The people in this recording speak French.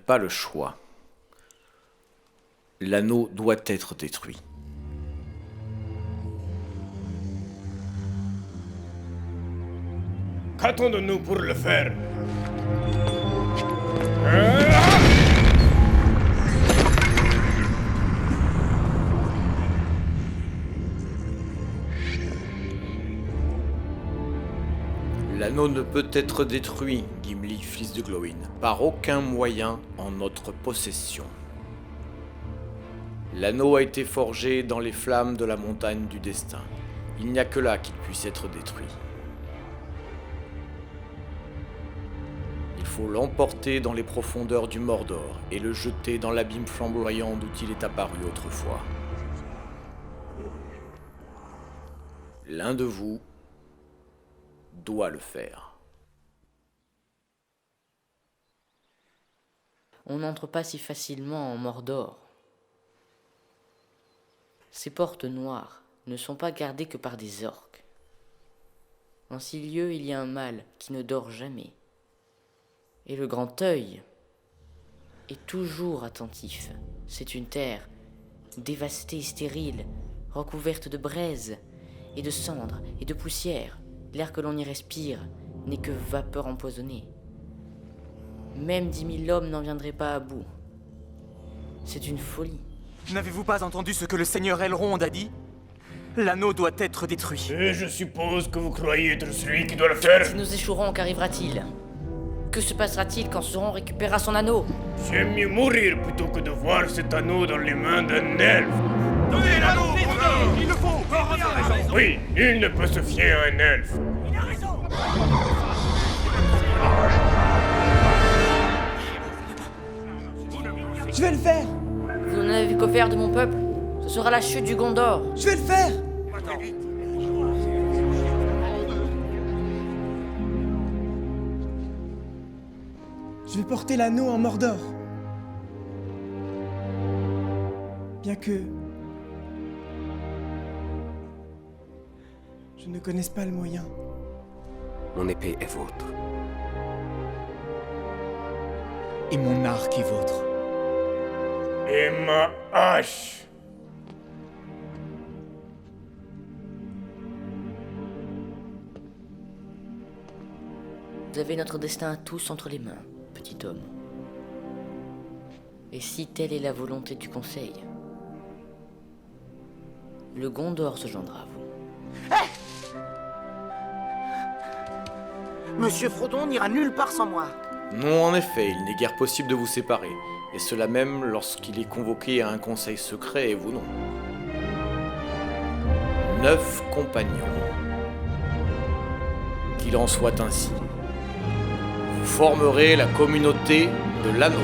pas le choix. L'anneau doit être détruit. Qu'attendons-nous pour le faire? L'anneau ne peut être détruit, Gimli, fils de Glóin, par aucun moyen en notre possession. L'anneau a été forgé dans les flammes de la montagne du destin. Il n'y a que là qu'il puisse être détruit. Il faut l'emporter dans les profondeurs du Mordor et le jeter dans l'abîme flamboyant d'où il est apparu autrefois. L'un de vous doit le faire. On n'entre pas si facilement en Mordor. Ces portes noires ne sont pas gardées que par des orques. En ces lieux, il y a un mal qui ne dort jamais. Et le grand œil est toujours attentif. C'est une terre dévastée et stérile, recouverte de braise et de cendres et de poussière. L'air que l'on y respire n'est que vapeur empoisonnée. Même 10 000 hommes n'en viendraient pas à bout. C'est une folie. N'avez-vous pas entendu ce que le seigneur Elrond a dit? L'anneau doit être détruit. Et je suppose que vous croyez être celui qui doit le faire. Si nous échouerons, qu'arrivera-t-il? Que se passera-t-il quand Sauron récupérera son anneau? J'aime mieux mourir plutôt que de voir cet anneau dans les mains d'un elfe. Donnez l'anneau, il le faut. Oui, nul ne peut se fier à un elfe. Je vais le faire! Vous n'en avez qu'au faire de mon peuple. Ce sera la chute du Gondor. Je vais le faire! Je vais porter l'anneau en Mordor. Bien que je ne connaisse pas le moyen. Mon épée est vôtre. Et mon arc est vôtre. Et ma hache. Vous avez notre destin à tous entre les mains, petit homme. Et si telle est la volonté du Conseil, le Gondor se joindra à vous. Monsieur Frodon n'ira nulle part sans moi. Non, en effet, il n'est guère possible de vous séparer, et cela même lorsqu'il est convoqué à un conseil secret et vous non. 9 compagnons. Qu'il en soit ainsi. Vous formerez la communauté de l'anneau.